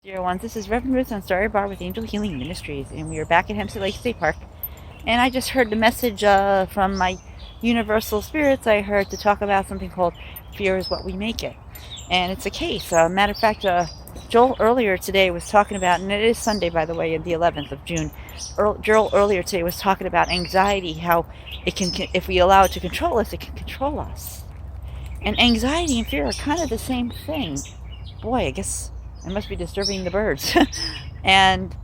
Dear ones, this is Reverend Ruth on Starry Bar with Angel Healing Ministries, and we are back at Hempstead Lake State Park. And I just heard the message from my universal spirits. I heard to talk about something called fear is what we make it. And it's a case. Matter of fact, Joel earlier today was talking about, and it is Sunday, by the way, the 11th of June. Joel earlier today was talking about anxiety, how it can, if we allow it to control us, it can control us. And anxiety and fear are kind of the same thing. Boy, I guess I must be disturbing the birds. And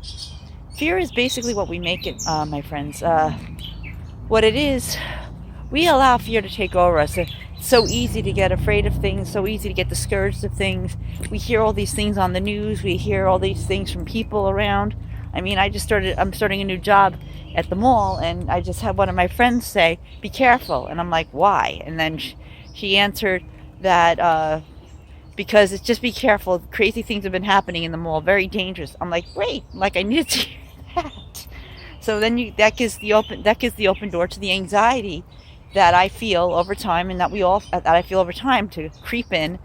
fear is basically what we make it, my friends. What it is, we allow fear to take over us. It's so easy to get afraid of things, so easy to get discouraged of things. We hear all these things on the news. We hear all these things from people around. I mean, I'm starting a new job at the mall, and I just had one of my friends say, "Be careful." And I'm like, "Why?" And then she answered that, because it's just be careful. Crazy things have been happening in the mall, very dangerous. I'm like, great, like I needed to hear that. So then that gives the open door to the anxiety that I feel over time, and that I feel over time to creep in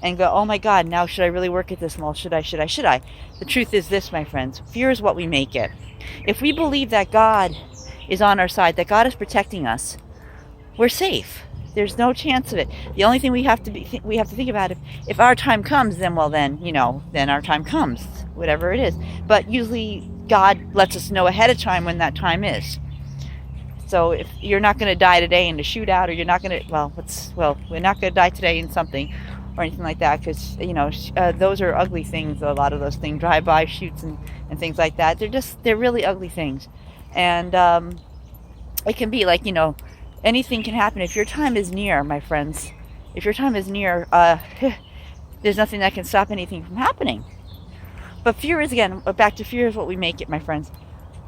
and go, oh my God, now should I really work at this mall? Should I? The truth is this, my friends, fear is what we make it. If we believe that God is on our side, that God is protecting us, we're safe. There's no chance of it. The only thing we have to think about, if our time comes, then our time comes, whatever it is. But usually God lets us know ahead of time when that time is. So if you're not going to die today in a shootout, or you're not going to, we're not going to die today in something or anything like that, because those are ugly things. A lot of those things, drive-by shoots and things like that, they're really ugly things. And it can be like, anything can happen. If your time is near, my friends, if your time is near, there's nothing that can stop anything from happening. But fear is, again, back to fear is what we make it, my friends.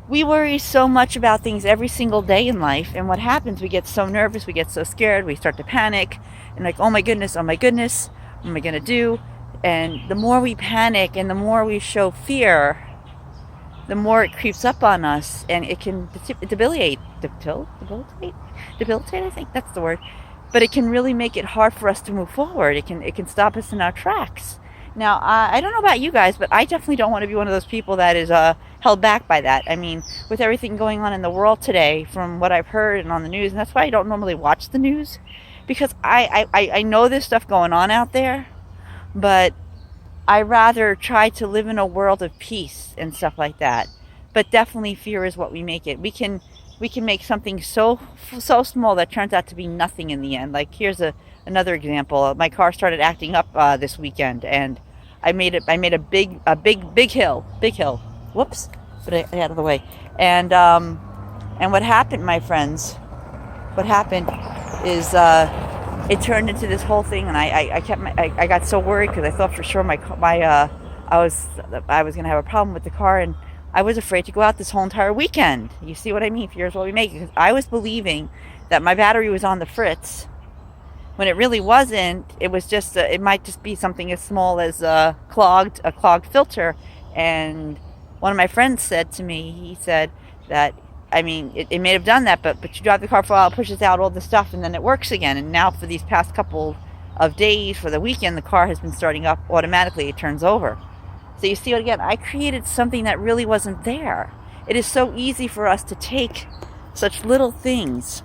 We worry so much about things every single day in life, and what happens, we get so nervous, we get so scared, we start to panic, and like, oh my goodness, what am I going to do? And the more we panic and the more we show fear, the more it creeps up on us, and it can debilitate, I think that's the word. But it can really make it hard for us to move forward. It can stop us in our tracks. Now, I don't know about you guys, but I definitely don't want to be one of those people that is held back by that. I mean, with everything going on in the world today, from what I've heard and on the news, and that's why I don't normally watch the news, because I know there's stuff going on out there, but I rather try to live in a world of peace and stuff like that. But definitely fear is what we make it. We can make something so small that turns out to be nothing in the end. Like, here's another example. My car started acting up this weekend, and I made a big hill. Whoops, but I got out of the way. And what happened, my friends? What happened is it turned into this whole thing, and I got so worried because I thought for sure I was gonna have a problem with the car, and I was afraid to go out this whole entire weekend. You see what I mean? Fear is what we make it. Because I was believing that my battery was on the fritz, when it really wasn't. It was just it might just be something as small as a clogged filter. And one of my friends said to me, he said that, I mean, it may have done that, but you drive the car for a while, it pushes out all the stuff, and then it works again. And now for these past couple of days, for the weekend, the car has been starting up automatically. It turns over. So you see, again, I created something that really wasn't there. It is so easy for us to take such little things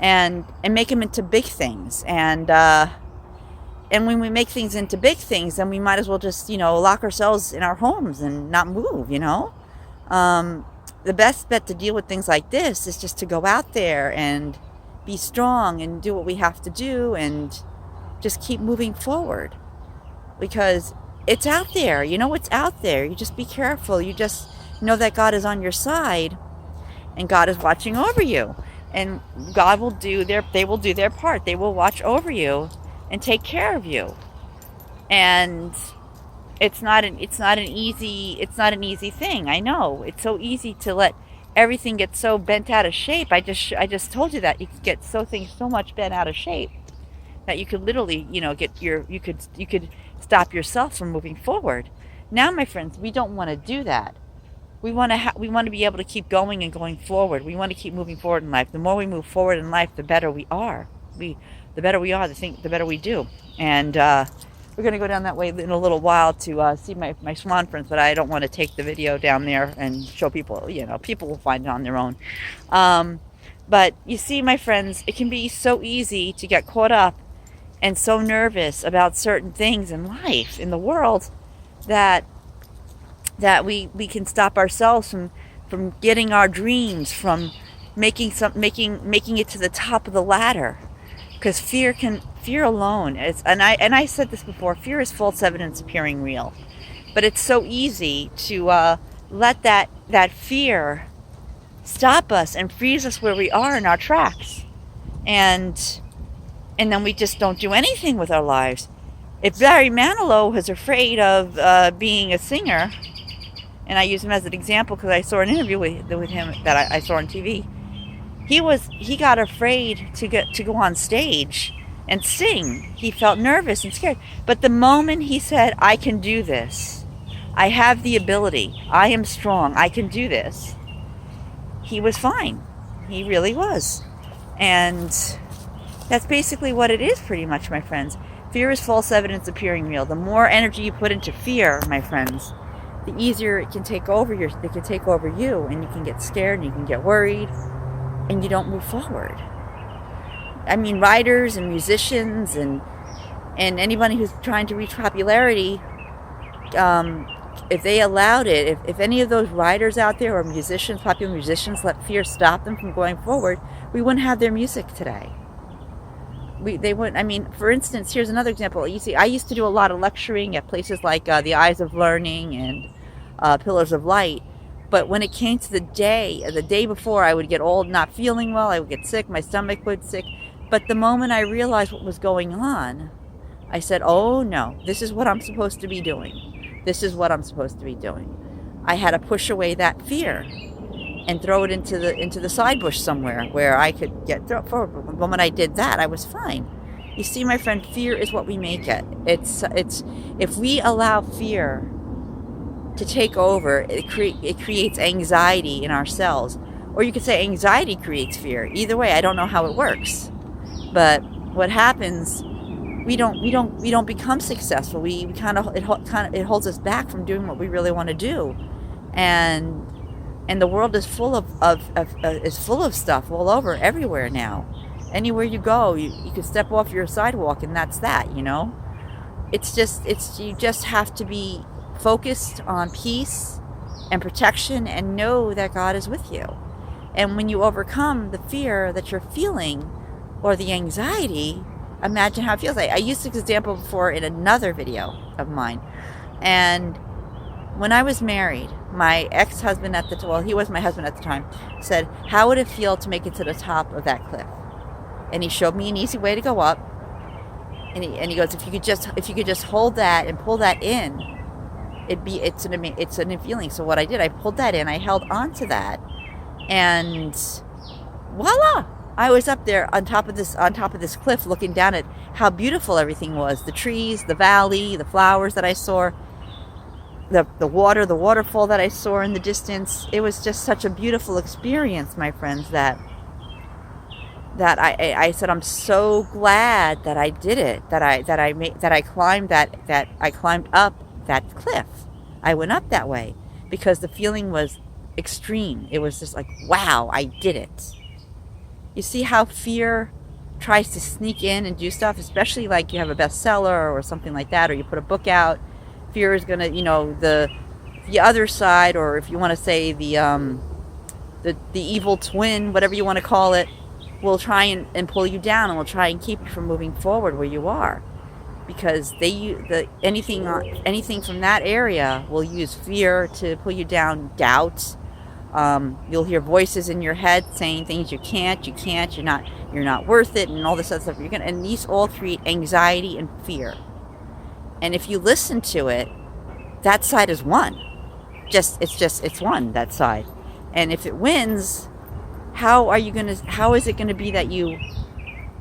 and make them into big things. And when we make things into big things, then we might as well just, lock ourselves in our homes and not move, The best bet to deal with things like this is just to go out there and be strong and do what we have to do and just keep moving forward. Because it's out there. It's out there. You just be careful. You just know that God is on your side, and God is watching over you. And God will they will do their part. They will watch over you and take care of you. And it's not an easy thing. I know. It's so easy to let everything get so bent out of shape. I just told you that you could get things so much bent out of shape that you could literally, you could stop yourself from moving forward. Now, my friends, we don't want to do that. We want to be able to keep going and going forward. We want to keep moving forward in life. The more we move forward in life, the better we are. The better we are, the better we do. And We're going to go down that way in a little while to see my swan friends, but I don't want to take the video down there and show people. People will find it on their own. But you see, my friends, it can be so easy to get caught up and so nervous about certain things in life, in the world, that we can stop ourselves from getting our dreams, from making it to the top of the ladder. Because fear alone is, and I said this before, fear is false evidence appearing real. But it's so easy to let that fear stop us and freeze us where we are in our tracks, and then we just don't do anything with our lives. If Barry Manilow was afraid of being a singer, and I use him as an example because I saw an interview with him that I saw on TV. He got afraid to go on stage and sing. He felt nervous and scared. But the moment he said, "I can do this. I have the ability. I am strong. I can do this," he was fine. He really was. And that's basically what it is, pretty much, my friends. Fear is false evidence appearing real. The more energy you put into fear, my friends, the easier it can take over you, and you can get scared and you can get worried, and you don't move forward. I mean, writers and musicians and anybody who's trying to reach popularity, if they allowed it, if any of those writers out there or musicians, popular musicians, let fear stop them from going forward, we wouldn't have their music today. They wouldn't. I mean, for instance, here's another example. You see, I used to do a lot of lecturing at places like the Eyes of Learning and Pillars of Light. But when it came to the day before, I would get old, not feeling well. I would get sick. My stomach would sick. But the moment I realized what was going on, I said, "Oh no, this is what I'm supposed to be doing. This is what I'm supposed to be doing." I had to push away that fear and throw it into the side bush somewhere where I could get forward. But the moment I did that, I was fine. You see, my friend, fear is what we make it. It's if we allow fear to take over, it creates anxiety in ourselves. Or you could say anxiety creates fear. Either way, I don't know how it works. But what happens, we don't become successful. It holds us back from doing what we really want to do. And the world is full of stuff all over, everywhere now. Anywhere you go, you can step off your sidewalk and that's that, you just have to be focused on peace and protection and know that God is with you. And when you overcome the fear that you're feeling or the anxiety, imagine how it feels. I used this example before in another video of mine. And when I was married, my ex-husband he was my husband at the time, said, "How would it feel to make it to the top of that cliff?" And he showed me an easy way to go up. And he goes, if you could just hold that and pull that in, it's an feeling. So what I did, I pulled that in, I held on to that, and voila! I was up there on top of this cliff, looking down at how beautiful everything was. The trees, the valley, the flowers that I saw, the waterfall that I saw in the distance. It was just such a beautiful experience, my friends, that I said, I'm so glad that I did it, that I climbed up that cliff. I went up that way because the feeling was extreme. It was just like, wow, I did it. You see how fear tries to sneak in and do stuff, especially like you have a bestseller or something like that, or you put a book out. Fear is gonna, the other side, or if you want to say the evil twin, whatever you want to call it, will try and pull you down, and will try and keep you from moving forward where you are, because anything from that area will use fear to pull you down. Doubt. You'll hear voices in your head saying things you can't, you're not worth it, and all this other stuff. And these all create anxiety and fear. And if you listen to it, that side is won. It's won, that side. And if it wins, how is it gonna be that you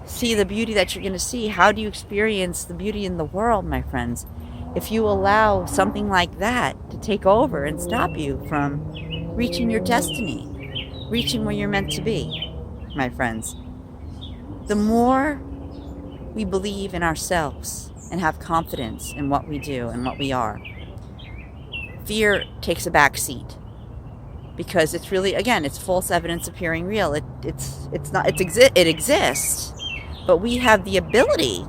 see the beauty that you're gonna see? How do you experience the beauty in the world, my friends? If you allow something like that to take over and stop you from reaching your destiny, reaching where you're meant to be, my friends. The more we believe in ourselves, and have confidence in what we do and what we are. Fear takes a back seat because it's really, again, it's false evidence appearing real. It exists, but we have the ability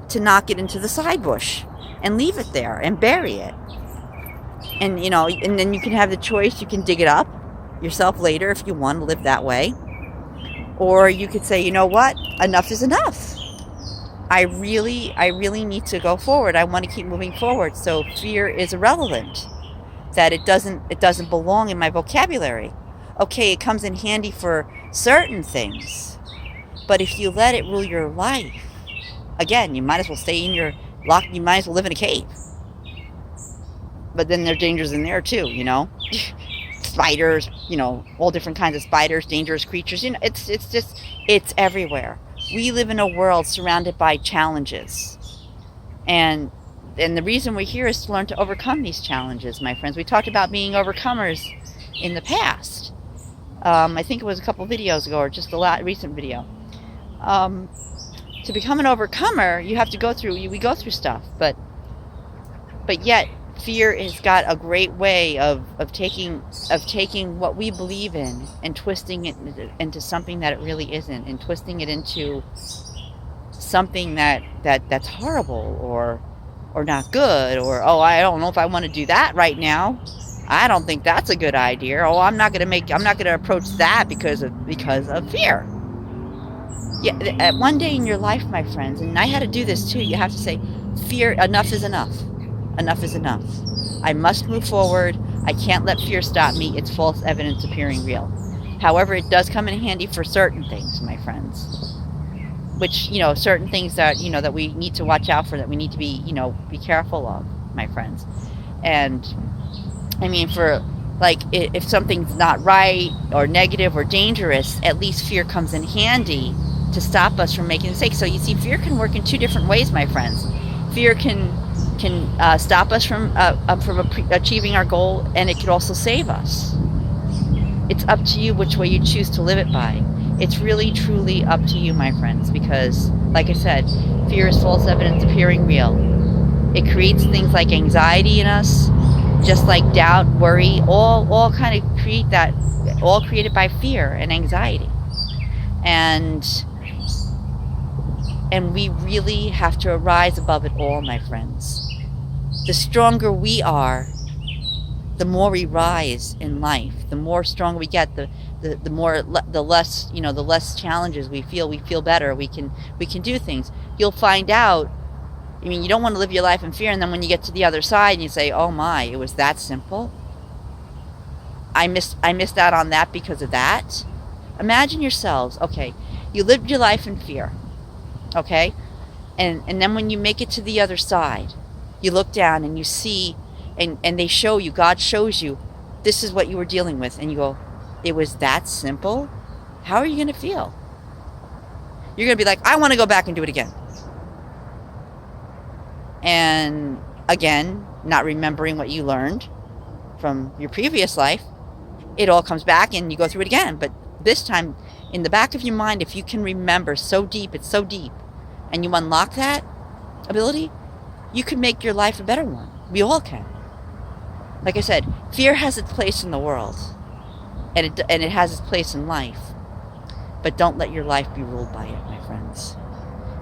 to knock it into the side bush and leave it there and bury it. And and then you can have the choice. You can dig it up yourself later if you want to live that way, or you could say, you know what, enough is enough. I really need to go forward. I want to keep moving forward. So fear is irrelevant. That it doesn't belong in my vocabulary. Okay, it comes in handy for certain things, but if you let it rule your life, again, you might as well stay in your lock. You might as well live in a cave. But then there are dangers in there too, spiders, all different kinds of spiders, dangerous creatures. It's everywhere. We live in a world surrounded by challenges, and the reason we're here is to learn to overcome these challenges, my friends. We talked about being overcomers in the past. I think it was a couple videos ago, or just a recent video. To become an overcomer, you have to go through. We go through stuff, but yet fear has got a great way of taking what we believe in and twisting it into something that it really isn't, and twisting it into something that's horrible or not good, or I don't know if I want to do that right now. I don't think that's a good idea. I'm not going to approach that because of fear. Yeah, at one day in your life, my friends, and I had to do this too. You have to say, fear, enough is enough. Enough is enough. I must move forward. I can't let fear stop me. It's false evidence appearing real. However, it does come in handy for certain things, my friends. Which, certain things that, that we need to watch out for, that we need to be careful of, my friends. And, I mean, for, if something's not right or negative or dangerous, at least fear comes in handy to stop us from making mistakes. So you see, fear can work in two different ways, my friends. Fear can stop us from achieving our goal, and it could also save us. It's up to you which way you choose to live it by. It's really, truly up to you, my friends, because, like I said, fear is false evidence appearing real. It creates things like anxiety in us, just like doubt, worry, all kind of create that, all created by fear and anxiety. And we really have to rise above it all, my friends. The stronger we are, the more we rise in life. The more stronger we get, the less challenges we feel better. We can do things. You'll find out. I mean, you don't want to live your life in fear, and then when you get to the other side and you say, "Oh my, it was that simple. I missed out on that because of that." Imagine yourselves. Okay, you lived your life in fear. Okay, and then when you make it to the other side, you look down and you see, and they show you. God shows you, this is what you were dealing with, and you go, "It was that simple." How are you going to feel? You're going to be like, "I want to go back and do it again." And again, not remembering what you learned from your previous life, it all comes back and you go through it again. But this time, in the back of your mind, if you can remember so deep, it's so deep, and you unlock that ability, you can make your life a better one. We all can. Like I said, fear has its place in the world, and it has its place in life. But don't let your life be ruled by it, my friends.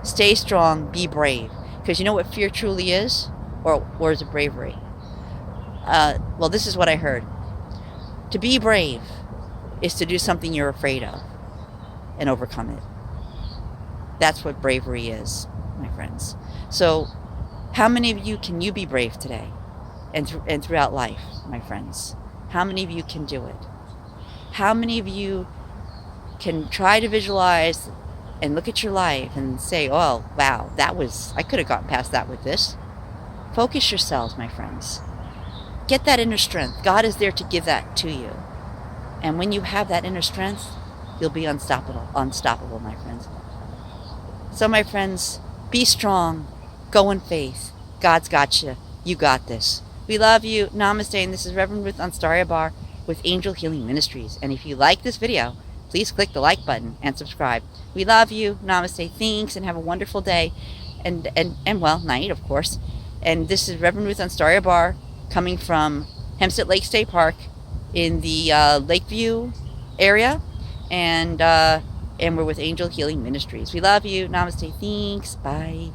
Stay strong, be brave. Because you know what fear truly is? Or is it bravery? Well, this is what I heard. To be brave is to do something you're afraid of and overcome it. That's what bravery is, my friends. So how many of you can you be brave today and throughout life, my friends? How many of you can do it? How many of you can try to visualize and look at your life and say, "Oh, wow, I could have gotten past that with this." Focus yourselves, my friends. Get that inner strength. God is there to give that to you. And when you have that inner strength, you'll be unstoppable, my friends. So, my friends, be strong. Go in faith. God's got you. You got this. We love you. Namaste. And this is Reverend Ruth Anstaria Bar with Angel Healing Ministries. And if you like this video, please click the like button and subscribe. We love you. Namaste. Thanks, and have a wonderful day. and well, night, of course. And this is Reverend Ruth on Starry Bar, coming from Hempstead Lake State Park in the Lakeview area, and we're with Angel Healing Ministries. We love you. Namaste. Thanks. Bye.